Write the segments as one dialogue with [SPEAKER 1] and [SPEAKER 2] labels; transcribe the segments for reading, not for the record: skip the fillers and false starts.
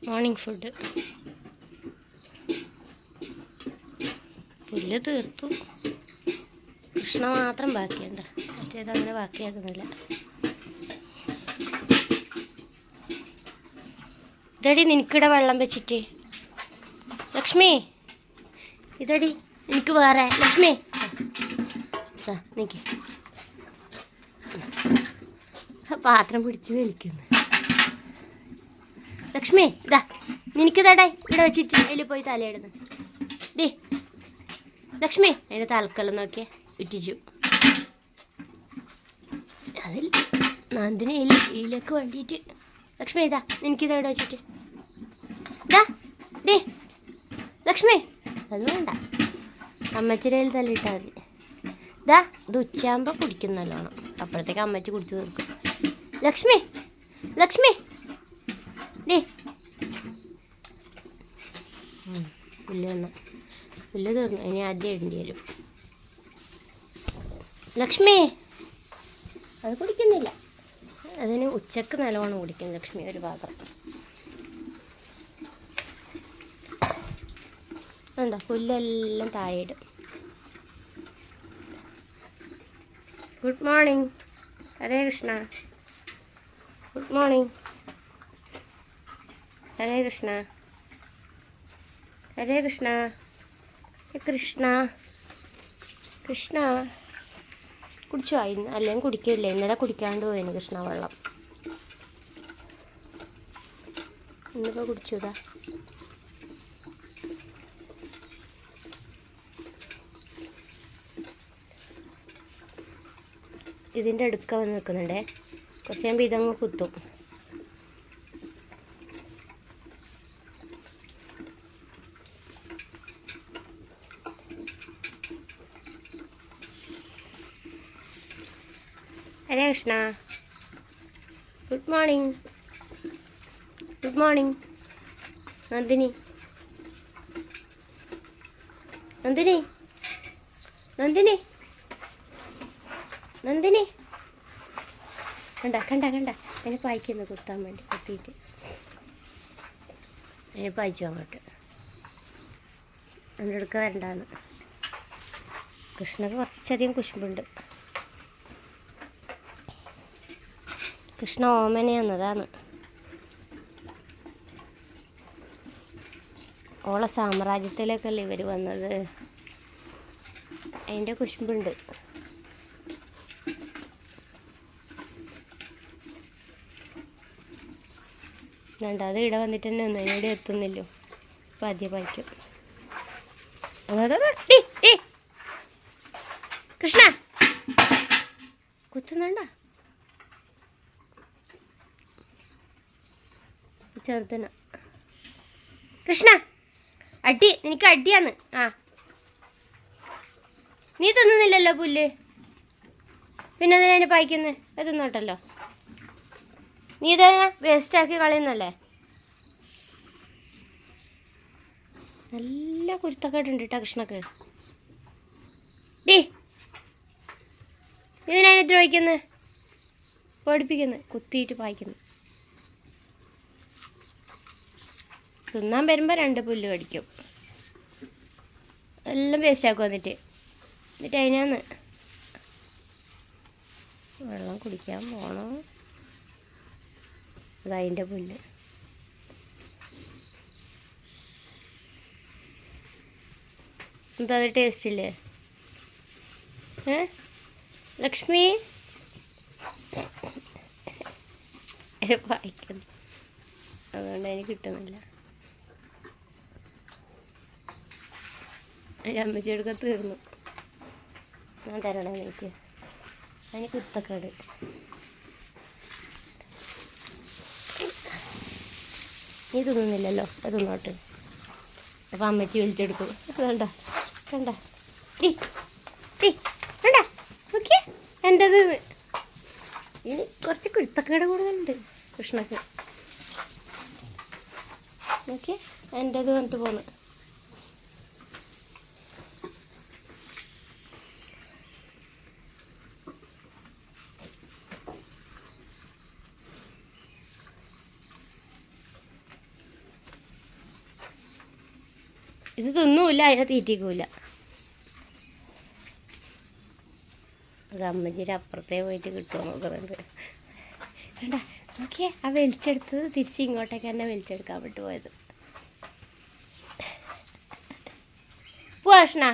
[SPEAKER 1] Morning food പുല്ല് തീർത്തു. കൃഷ്ണ മാത്രം ബാക്കിയുണ്ട്, മറ്റേത് അങ്ങനെ ബാക്കിയാക്കുന്നില്ല. ഇതടി നിനക്കിടെ വെള്ളം വെച്ചിട്ട്. ലക്ഷ്മി ഇതടി എനിക്ക് വേറെ. ലക്ഷ്മി നിക്ക് പാത്രം പിടിച്ച് വലിക്കുന്നു. ലക്ഷ്മി ഇതാ നിനക്കിതാടേ ഇവിടെ വെച്ചിട്ട് അതിൽ പോയി തലയിടുന്നു. ഡേ ലക്ഷ്മി അതിൻ്റെ തലക്കെല്ലാം നോക്കിയേ ഇറ്റിച്ചു. അതിൽ നന്ദിനി ഇതിലേക്ക് വേണ്ടിയിട്ട്. ലക്ഷ്മി ഇതാ എനിക്കിതാ ഇവിടെ വെച്ചിട്ട്. ഇതാ ഡേ ലക്ഷ്മി അത് വേണ്ട, അമ്മച്ചിരയിൽ തല്ലിയിട്ടാൽ മതി. ഇതാ ഇത് ഉച്ചയാകുമ്പോൾ കുടിക്കും നല്ലോണം, അപ്പോഴത്തേക്ക് അമ്മച്ചി കുടിച്ച് തീർക്കും. ലക്ഷ്മി ലക്ഷ്മി ഡേ പുല്ല് വന്നു, പുല്ല് തീർന്നു, ഇനി ആദ്യം ഇടേണ്ടി വരും. ലക്ഷ്മി അത് കുടിക്കുന്നില്ല, അതിന് ഉച്ചക്ക് നല്ലോണം കുടിക്കും ലക്ഷ്മി ഒരു പാത്രം. ഉണ്ടോ പുല്ലെല്ലാം താഴെ ഇടും. Good morning Hare Krishna. Good morning Hare Krishna. ഹരേ കൃഷ്ണ കൃഷ്ണ കൃഷ്ണ കുടിച്ചു ആയിരുന്നു, അല്ലെങ്കിൽ കുടിക്കില്ല. ഇന്നലെ കുടിക്കാണ്ട് പോയിരുന്നു കൃഷ്ണ വെള്ളം, ഇന്നിപ്പോൾ കുടിച്ചൂടാ. ഇതിൻ്റെ അടുക്ക വന്ന് നിൽക്കുന്നുണ്ടേ, കുറച്ച് കഴിയുമ്പോൾ ഇതങ്ങ് കുത്തും. Hare Krishna. Good morning. Good morning Nandini. Nandini Nandini Nandini കണ്ട കണ്ട കണ്ട അതിനെ പായിക്കുന്നു കുത്താൻ വേണ്ടി, കുത്തിയിട്ട് അതിനെ പായിച്ചു അങ്ങോട്ട്. അതിൻ്റെ അടുക്ക വരണ്ടാന്ന്. കൃഷ്ണക്ക് കുറച്ചധികം കുശുമ്പുണ്ട്. കൃഷ്ണ ഓമനയെന്നതാണ് ഓളെ സാമ്രാജ്യത്തിലേക്കല്ലേ ഇവർ വന്നത്, അതിൻ്റെ കുശുമ്പുണ്ട്. വേണ്ട അത് ഇവിടെ വന്നിട്ട് തന്നെ ഒന്നും ഇവിടെ എത്തുന്നില്ലോ, അപ്പം ആദ്യം പായിക്കും. കൃഷ്ണ കുത്തുന്നുണ്ട ചെറുതന. കൃഷ്ണ അടി, നിനക്ക് അടിയാന്ന്. ആ നീ തിന്നുന്നില്ലല്ലോ പുല്ല്, പിന്നെ അതിനെ പായിക്കുന്നത്? അത് തിന്നോട്ടല്ലോ, നീ ഇതാ വേസ്റ്റാക്കി കളയുന്നല്ലേ. നല്ല കുരുത്തക്കേടുണ്ട് കേട്ടോ കൃഷ്ണക്ക്. ഡീ ഇതിനെത്ര വായിക്കുന്നത്? പഠിപ്പിക്കുന്നത് കുത്തിയിട്ട് പായിക്കുന്നു. തിന്നാൻ വരുമ്പോൾ 2 പുല്ല് കടിക്കും, എല്ലാം വേസ്റ്റാക്കും. എന്നിട്ട് അതിനാന്ന് വെള്ളം കുടിക്കാൻ പോകണം. അതതിൻ്റെ പുല്ല്. എന്താ അത് ടേസ്റ്റ് ഇല്ലേ? ലക്ഷ്മി വായിക്കുന്നു, അതുകൊണ്ട് എനിക്ക് കിട്ടുന്നില്ല. അമ്മച്ചിയെടുക്ക തീർന്നു, ഞാൻ തരണേ എനിക്ക്. അതിന് കുത്തക്കേട്. നീ തിന്നുന്നില്ലല്ലോ, അത് തിന്നോട്ട്. അപ്പം അമ്മച്ചി വലിച്ചെടുക്കും. കണ്ട കണ്ട ടീ ടീ കണ്ട ഓക്കെ എൻ്റെത്. ഇനി കുറച്ച് കുരുത്തക്കേട് കൂടുതലുണ്ട് കൃഷ്ണക്ക്. ഓക്കെ എൻ്റെത് പറഞ്ഞിട്ട് പോന്ന്. ഇത് തിന്നൂല്ല, അതിനെ തീറ്റിക്കൂല. അത് അമ്മച്ചിയുടെ അപ്പുറത്തേ പോയിട്ട് കിട്ടുമോ നോക്കുന്നുണ്ട്. വേണ്ട നോക്കിയേ, ആ വലിച്ചെടുത്തത് തിരിച്ച് ഇങ്ങോട്ടേക്ക് തന്നെ വലിച്ചെടുക്കാൻ വിട്ടു പോയത്. പോവാ കൃഷ്ണ,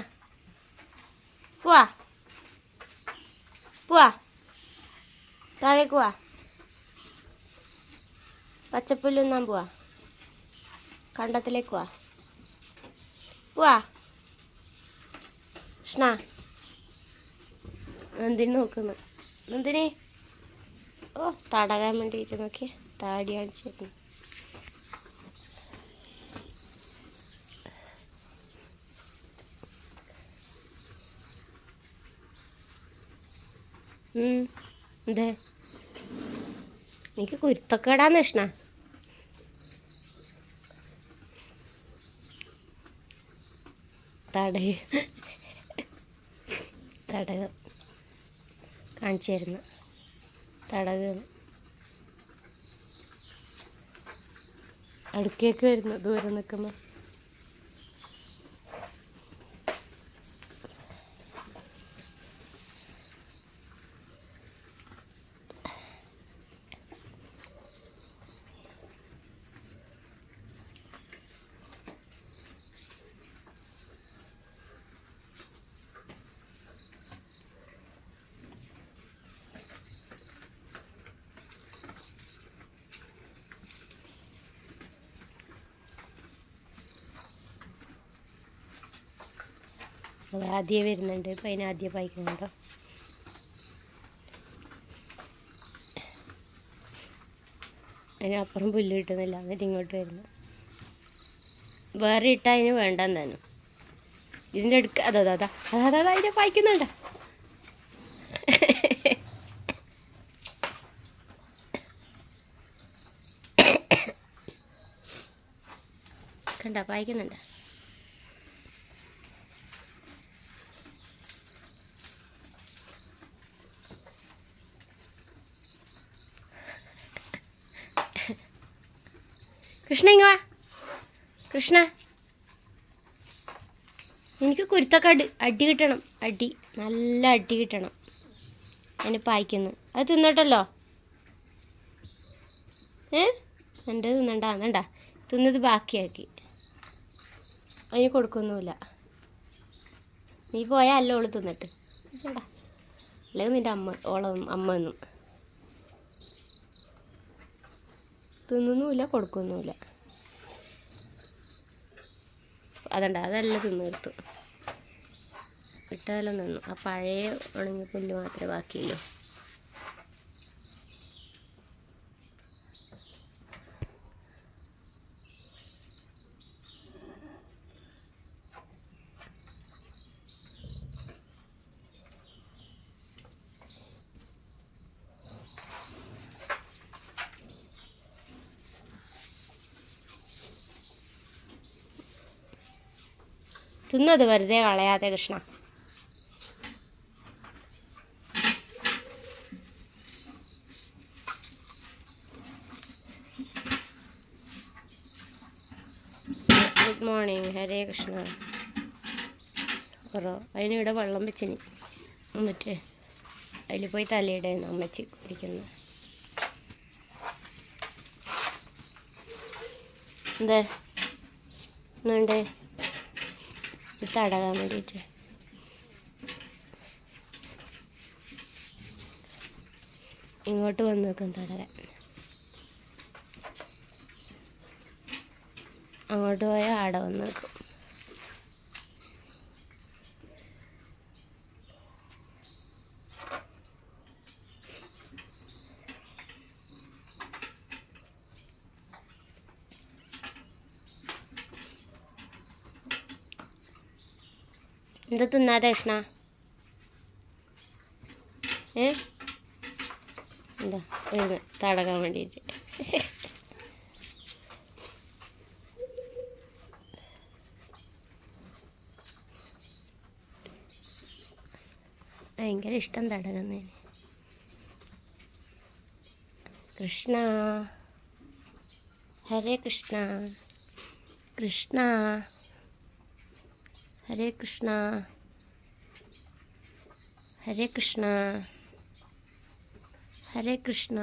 [SPEAKER 1] പോവാ പോവാ, താഴേക്ക് പോവാ, പച്ചപ്പുല്ലുന്നാൻ പോവാ, കണ്ടത്തിലേക്ക് പോവാ, പോവാ കൃഷ്ണ. എന്തിനു നോക്കുന്നു? എന്തിന്? ഓ, തടകാൻ വേണ്ടിയിട്ട് നോക്കി താടി കാണിച്ചിരുന്നു. എന്തേ എനിക്ക് കുരുത്തക്കേടാന്ന് കൃഷ്ണ. തടക തടക കാണിച്ചു തരുന്നു. തടക അടുക്കേക്ക് വരുന്നു ദൂരെ നിൽക്കുമ്പോൾ. ആദ്യം വരുന്നുണ്ട്. ഇപ്പം അതിന് ആദ്യം പായിക്കുന്നുണ്ടോ? അതിനപ്പുറം പുല്ല് കിട്ടുന്നില്ല, എന്നിട്ട് ഇങ്ങോട്ട് വരുന്നു. വേറെ ഇട്ടാൽ അതിന് വേണ്ടെന്ന് തന്നെ. ഇതിൻ്റെ അടുക്ക അതാ അതാ അതാ അതാ അതിനെ പായിക്കുന്നുണ്ട്. കണ്ട പായിക്കുന്നുണ്ട്. കൃഷ്ണ ഇങ്ങ വാ കൃഷ്ണ, എനിക്ക് കുരുത്തൊക്കെ അടി കിട്ടണം. അടി, നല്ല അടി കിട്ടണം. അതിന് പായിക്കുന്നു. അത് തിന്നോട്ടല്ലോ. എൻ്റെ തിന്നണ്ട വേണ്ട, തിന്നത് ബാക്കിയാക്കി. അതിന് കൊടുക്കൊന്നുമില്ല. നീ പോയാൽ അല്ല ഓള് തിന്നിട്ട് കേട്ടാ, അല്ലെങ്കിൽ നിൻ്റെ അമ്മ എന്നും തിന്നുന്നുമില്ല, കൊടുക്കൊന്നുമില്ല. അതണ്ട, അതെല്ലാം തിന്നു തീർത്തു. ഇട്ടതെല്ലാം നിന്നു. ആ പഴയ ഉണങ്ങി പുല്ല് മാത്രമേ ബാക്കിയുള്ളൂ. തിന്നത് വെറുതെ കളയാതെ കൃഷ്ണ. Good morning. ഹരേ കൃഷ്ണ. കുറോ അതിനിവിടെ വെള്ളം വെച്ചിനി, എന്നിട്ട് അതിൽ പോയി തലയുടെ അമ്മച്ചി കുടിക്കുന്നു. എന്താ എന്നുണ്ട് തടകാൻ വേണ്ടിയിട്ട്. ഇങ്ങോട്ട് വന്ന് നിൽക്കും തടകാൻ. അങ്ങോട്ട് പോയാൽ ആടെ വന്ന് നിൽക്കും. എന്താ തിന്നാതെ കൃഷ്ണ? എന്താ തടകാൻ വേണ്ടിയിട്ട്. ഭയങ്കര ഇഷ്ടം തടകുന്നതിന്. കൃഷ്ണ, ഹരേ കൃഷ്ണ. കൃഷ്ണ ഹരേ കൃഷ്ണ ഹരേ കൃഷ്ണ ഹരേ കൃഷ്ണ.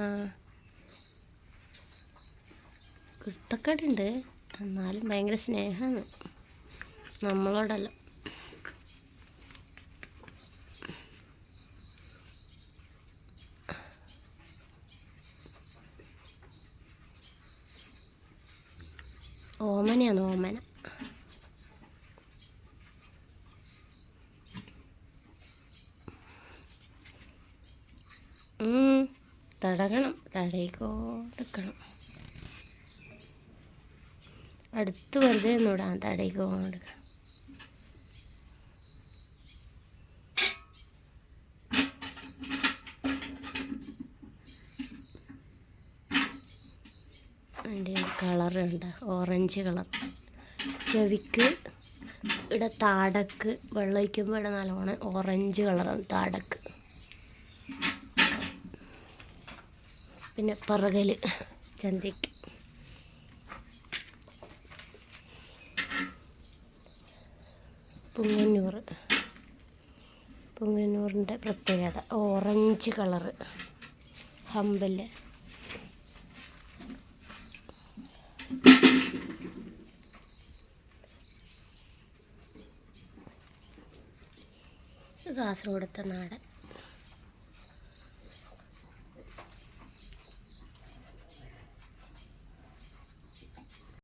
[SPEAKER 1] കുരുത്തക്കേടുണ്ട്, എന്നാലും ഭയങ്കര സ്നേഹമാണ് നമ്മളോടെല്ലാം. ഓമനയാണ് ഓമന. തടകണം, തടയിക്കോടുക്കണം. അടുത്ത് വെറുതെ ഒന്നുവിടാം, തടയിക്കോടുക്കണം. അതിൻ്റെ കളർ കണ്ട, ഓറഞ്ച് കളർ. ചെവിക്ക് ഇവിടെ താടക്ക് വെള്ളം ഒഴിക്കുമ്പോൾ ഇവിടെ നല്ലോണം ഓറഞ്ച് കളറാണ് താടക്ക്. പിന്നെ പറകൽ ചന്തയ്ക്ക്. പുങ്ങന്നൂറിൻ്റെ പ്രത്യേകത ഓറഞ്ച് കളറ് ഹമ്പല്. കാസർഗോഡത്തെ നാടൻ